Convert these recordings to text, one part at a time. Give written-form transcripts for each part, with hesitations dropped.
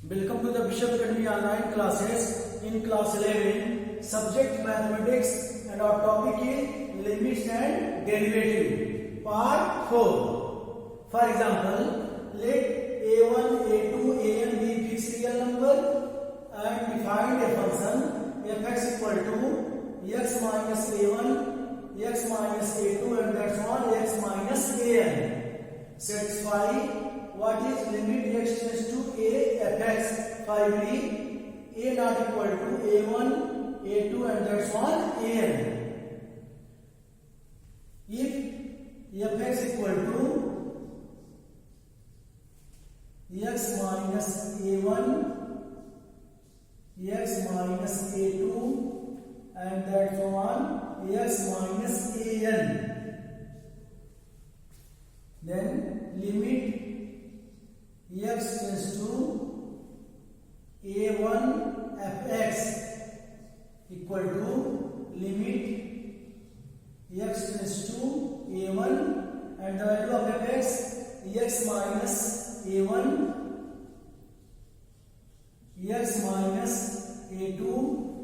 Welcome to the Bishop Academy online classes. In class 11, subject mathematics and our topic is limits and derivative. Part 4. For example, let a1, a2, an be fixed real number and define a function fx equal to x minus a1, x minus a2 and that's on x minus an. Satisfy what is limit x tends to a fx. Finally, a not equal to a1, a2 and that's on an. If fx equal to x minus a1, x minus a2 and that's on x minus an, then limit x tends to a1 fx equal to limit x tends to a1 and the value of fx x minus a1, x minus a2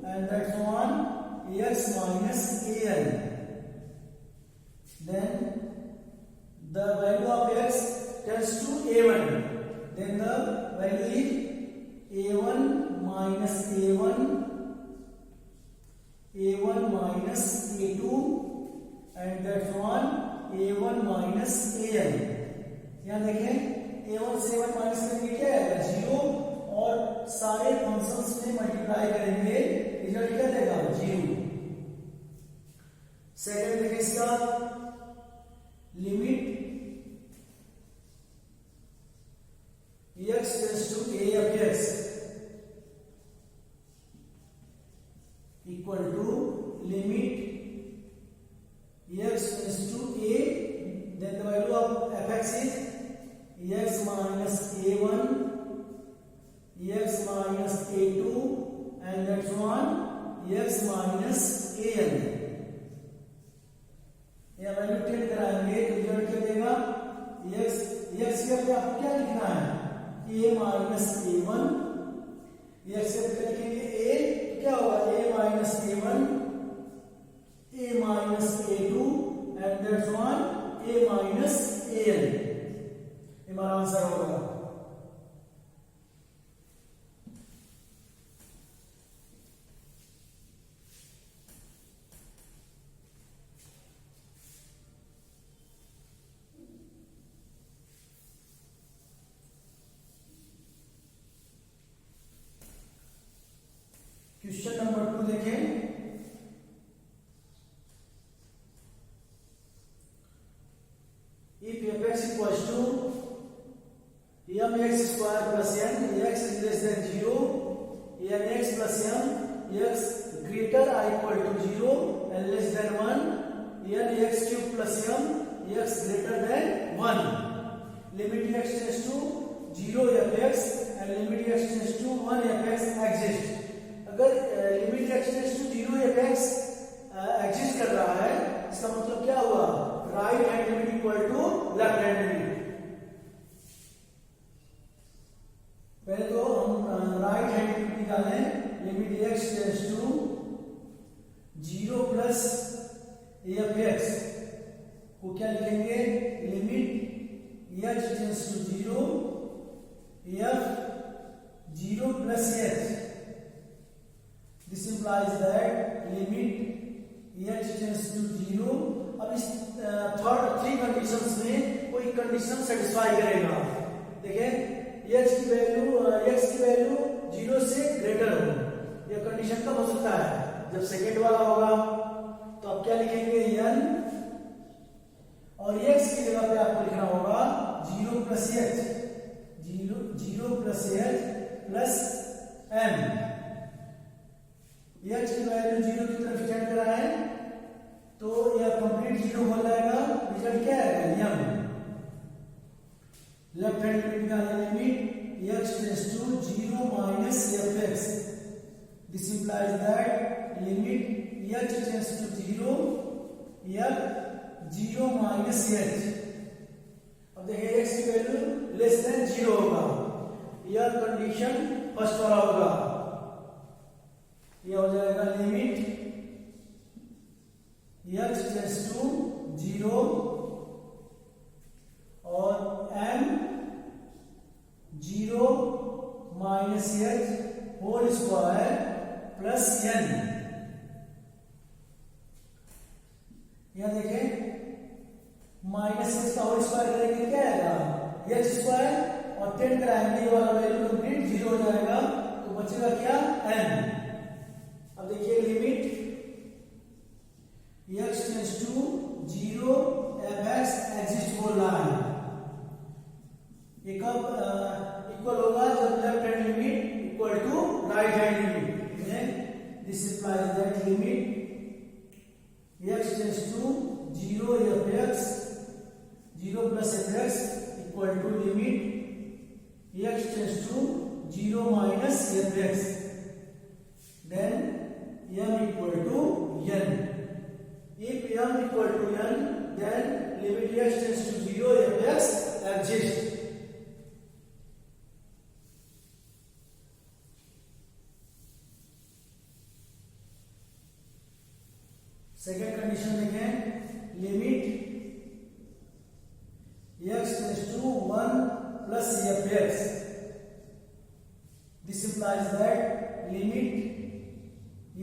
and that's on x minus an. Then the value of x tends to a1. Then the value is a1 minus a1, a1 minus a2 and that's on a1 minus an. यहाँ देखें a1 से a1 minus करेंगे क्या आएगा 0 और सारे functions में multiply करेंगे रिजल्ट क्या देगा 0. सेकंड देखें इसका limit x tends to a of x equal to limit x tends to a, then the value of fx is x minus a1, x minus a2 and that's on x minus an. यह value TET कराएंगे तो result क्या देगा x के लिए आपको क्या लिखना है a माइनस a1, x से पहले लिखेंगे a क्या होगा a minus a1, a minus a2 and that's one a minus an. ये हमारा आंसर होगा. क्वेश्चन नंबर 2 देखें. If fx equals to mx square plus n, x is less than 0, nx plus m, x greater or equal to 0 and less than 1, nx cube plus m, x greater than 1. Limit x tends to 0 fx and limit x tends to 1 fx exist. अगर limit x tends to 0 fx exist कर रहा है इसका मतलब क्या हुआ right hand limit equal to left hand limit. पहले तो हम राइट हैंड लिमिट निकालें. Limit x tends to 0 plus fx को क्या लिखेंगे limit h tends to 0 f 0 plus h. This implies that limit h tends to 0. अब इस third 3 conditions में कोई कंडीशन सेटिस्फाई करेगा. देखें h की वैल्यू x की वैल्यू 0 से ग्रेटर हो. यह कंडीशन कब हो सकता है जब सेकेंड वाला होगा. तो अब क्या लिखेंगे n और x की जगह पे आपको लिखना होगा 0 plus h, 0 plus h plus m. h की वैल्यू 0 की तरफ स्टैंड करा है तो यह कंप्लीट 0 हो जाएगा. रिजल्ट क्या आएगा m. लेफ्ट हैंड लिमिट निकालने limit x tends to 0 minus fx. This implies that limit h tends to 0 f 0 minus h. अब देखिए x की वैल्यू लेस देन 0 होगा यह कंडीशन फर्स्ट वाला होगा, यह हो जाएगा लिमिट x टेंड्स टू 0 और m 0 minus h whole square plus n। यह देखें माइनस एक्स का होल स्क्वायर करेंगे क्या आएगा एक्स स्क्वायर और 10 कराएंगे ये वाला वैल्यू कंप्लीट 0 हो जाएगा, तो बचेगा क्या n। अब देखिए limit x tends to 0 fx exist बोल रहा है, ये कब इक्वल होगा जब left hand limit equal to right hand limit. This implies that limit x tends to 0 fx 0 plus fx equal to limit x tends to 0 minus fx, then m equal to n. If m equal to n, then limit x tends to 0 fx exists. Second condition देखें, limit x tends to 1 plus fx. This implies that limit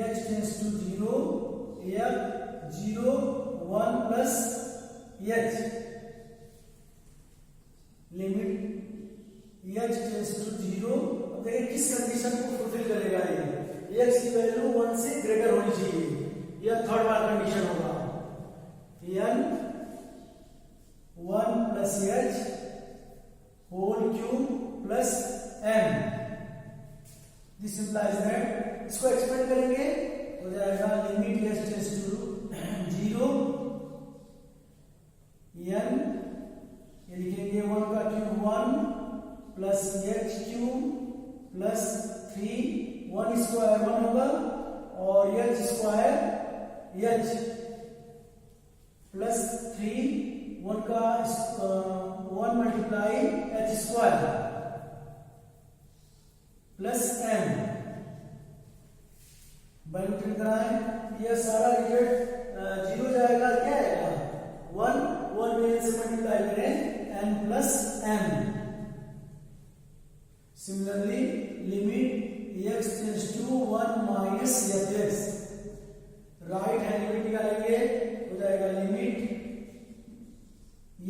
x tends to 0 f 0 1 plus h. Limit x tends to 0, अब देखिए किस condition को fulfil करेगा ये, x की value 1 से greater होनी चाहिए, यह थर्ड वाला कंडीशन होगा। n 1 plus h whole cube plus m। This implies that इसको एक्सपेंड करेंगे हो जाएगा limit h tends to 0 n, ये लिखेंगे 1 का cube 1 plus h cube plus 3 1 square 1 होगा और h स्क्वायर h प्लस 3 1 का 1 multiply h square plus m bind कराएं, यह सारा रिजल्ट 0 जाएगा, क्या आएगा 1 में से मल्टीप्लाई करें n plus m। Similarly limit x tends to 1 minus fx, right hand limit निकालेंगे हो जाएगा limit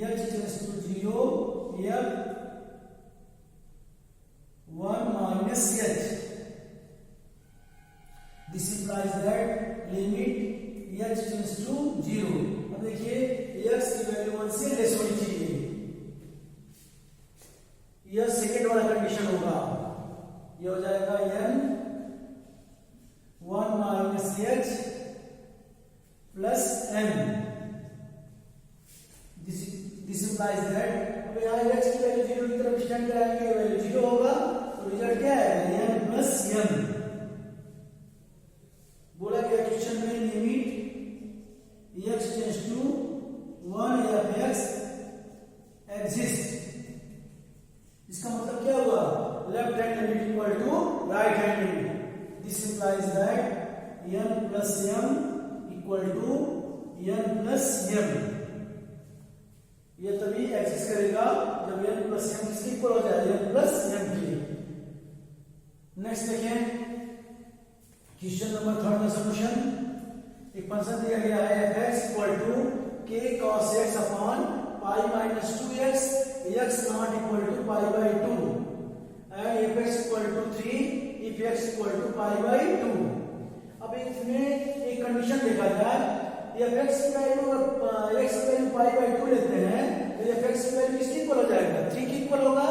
x tends to 0 f 1 minus h. This implies that limit h tends to 0। अब देखिए x की वैल्यू 1 से लेस होनी चाहिए, यह सेकेंड वाला कंडीशन होगा, यह हो जाएगा n 1 minus h plus m। This implies that अब यहाँ h की वैल्यू 0 की तरफ स्टैंड कराएंगे, ये वैल्यू 0 होगा, तो रिजल्ट क्या आएगा n प्लस m। बोला गया क्वेश्चन में limit x tends to 1 fx exist, इसका मतलब क्या हुआ left hand limit equal to right hand limit. This implies that n plus m equal to n plus m। ये तभी एग्जिस्ट करेगा जब n प्लस m किसके इक्वल हो जाए n प्लस m के। नेक्स्ट देखें क्वेश्चन नंबर 3 का सॉल्यूशन। एक फंक्शन दिया गया है fx equal to k cos x upon pi minus 2x x not equal to pi by 2 and fx equal to 3 if x equal to pi by 2। अब इसमें एक condition देखा जाए, fx की वैल्यू x की वैल्यू पाई बाई 2 लेते हैं तो fx की वैल्यू किसके इक्वल हो जाएगा 3 के इक्वल होगा।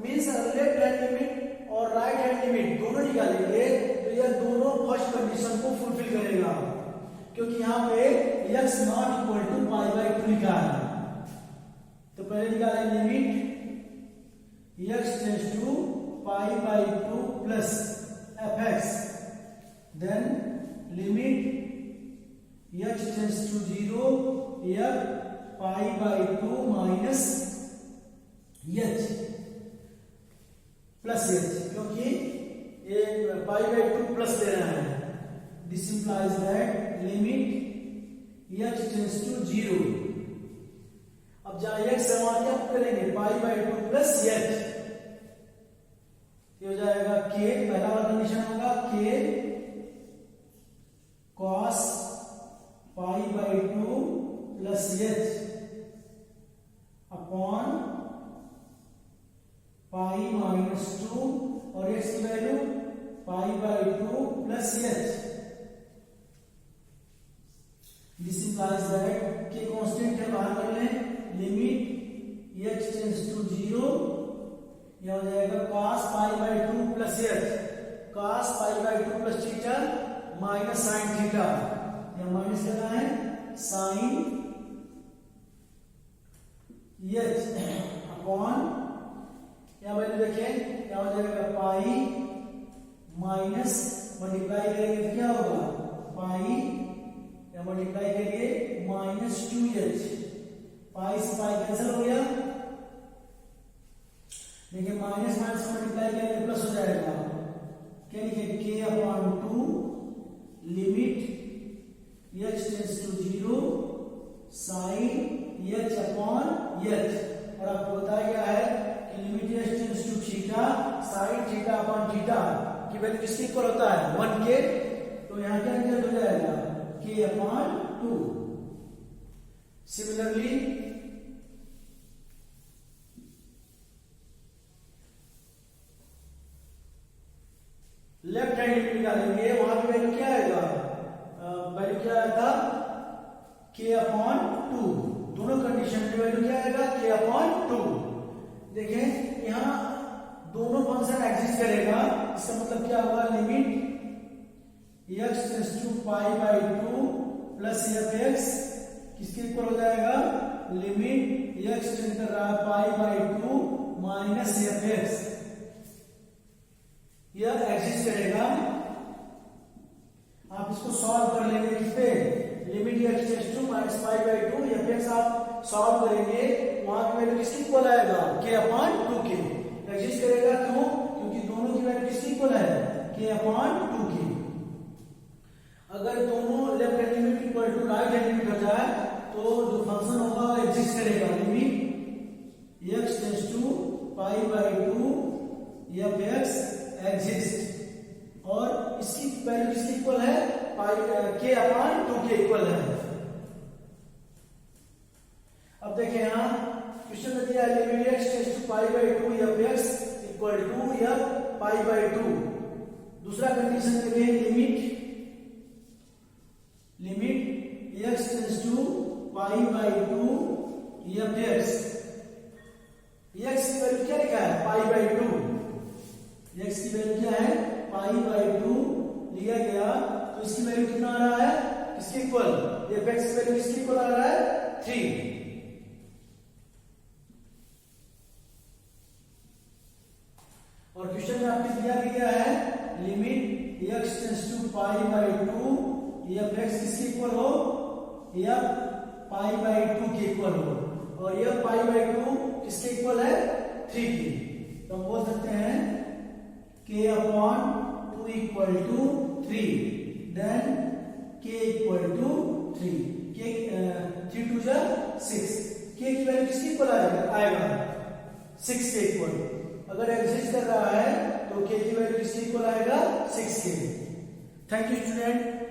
मींस लेफ्ट हैंड लिमिट और राइट हैंड लिमिट दोनों निकालेंगे तो यह दोनों फर्स्ट कंडीशन को फुलफिल करेगा, क्योंकि यहाँ पे x not equal to pi by 2 लिखा है। तो पहले निकालें limit x tends to pi by 2 plus fx, then limit x tends to 0 f pi by 2 minus h pi by 2 plus दे रहा है। This implies that limit h tends to 0। अब जहां x है वहां क्या करेंगे, पाई बाई 2 प्लस h, ये हो जाएगा k, पहला वाला कंडीशन होगा k cos pi by 2 plus h upon pi minus 2 और x की value pi by 2 plus h। This implies that k constant है, बाहर कर लें, लिमिट h टेंड्स टू 0, यह हो जाएगा cos pi by 2 plus h, cos pi by 2 plus theta minus sine theta, यह माइनस लेना है साइन h अपॉन, यहां वैल्यू देखें क्या हो जाएगा, पाई माइनस मल्टीप्लाई करेंगे क्या होगा, पाई या मल्टीप्लाई करेंगे माइनस 2h, पाई से पाई कैंसिल हो गया, देखिए माइनस माइनस मल्टीप्लाई करेंगे प्लस हो जाएगा, क्या लिखे k upon 2 limit h tends to 0 sine h upon h, और आपको बताया गया है कि limit h tends to theta sine theta upon theta की वैल्यू किसके इक्वल होता है, 1k, तो यहां क्या हो जाएगा k upon 2। Similarly left hand limit निकालेंगे, वहां की वैल्यू क्या आएगा, वैल्यू क्या आया था k अपॉन 2, दोनों कंडीशन में वैल्यू क्या आएगा k अपॉन 2। देखें यहां दोनों फंक्शन एग्जिस्ट करेगा, इसका मतलब क्या होगा, limit x tends to pi by 2 plus fx किसके इक्वल हो जाएगा, लिमिट x टेंड कर रहा है पाई बाई 2 माइनस fx, यह एग्जिस्ट करेगा। आप इसको सॉल्व कर लेंगे, किस पे, limit x tends to minus pi by 2 fx आप सॉल्व करेंगे, वहां की वैल्यू किसके इक्वल आएगा, k अपॉन 2k, एग्जिस्ट करेगा क्यों, क्योंकि दोनों की वैल्यू किसके इक्वल है, k अपॉन 2k। अगर दोनों left hand limit equal to right hand limit हो जाए तो जो फंक्शन होगा वो एग्जिस्ट करेगा, limit x tends to pi by 2 fx exist, और इसकी वैल्यू किसकी इक्वल है, पाई k अपॉन 2k इक्वल है। अब देखें यहां क्वेश्चन में दिया है limit x tends to pi by 2 fx equal to f pi by 2। दूसरा कंडीशन देखें, limit x tends to pi by 2 fx, x की वैल्यू क्या लिखा है, पाई बाई 2, x की वैल्यू क्या है, पाई बाई 2 लिया गया, तो इसकी वैल्यू कितना आ रहा है, किसके इक्वल, fx की वैल्यू किसके इक्वल आ रहा है, 3। और क्वेश्चन में आपको दिया गया है limit x tends to pi by 2 fx किसके इक्वल हो, यह पाई बाई 2 के इक्वल हो, और यह पाई बाई 2 किसके इक्वल है, 3 के, तो हम बोल सकते हैं k upon 2 equal to 3, then k equal to 3, k 3 2 जा 6, k की वैल्यू किसके इक्वल आएगा 6 के इक्वल, अगर एग्जिस्ट कर रहा है तो k की वैल्यू किसके इक्वल आएगा, 6 के। Thank you student.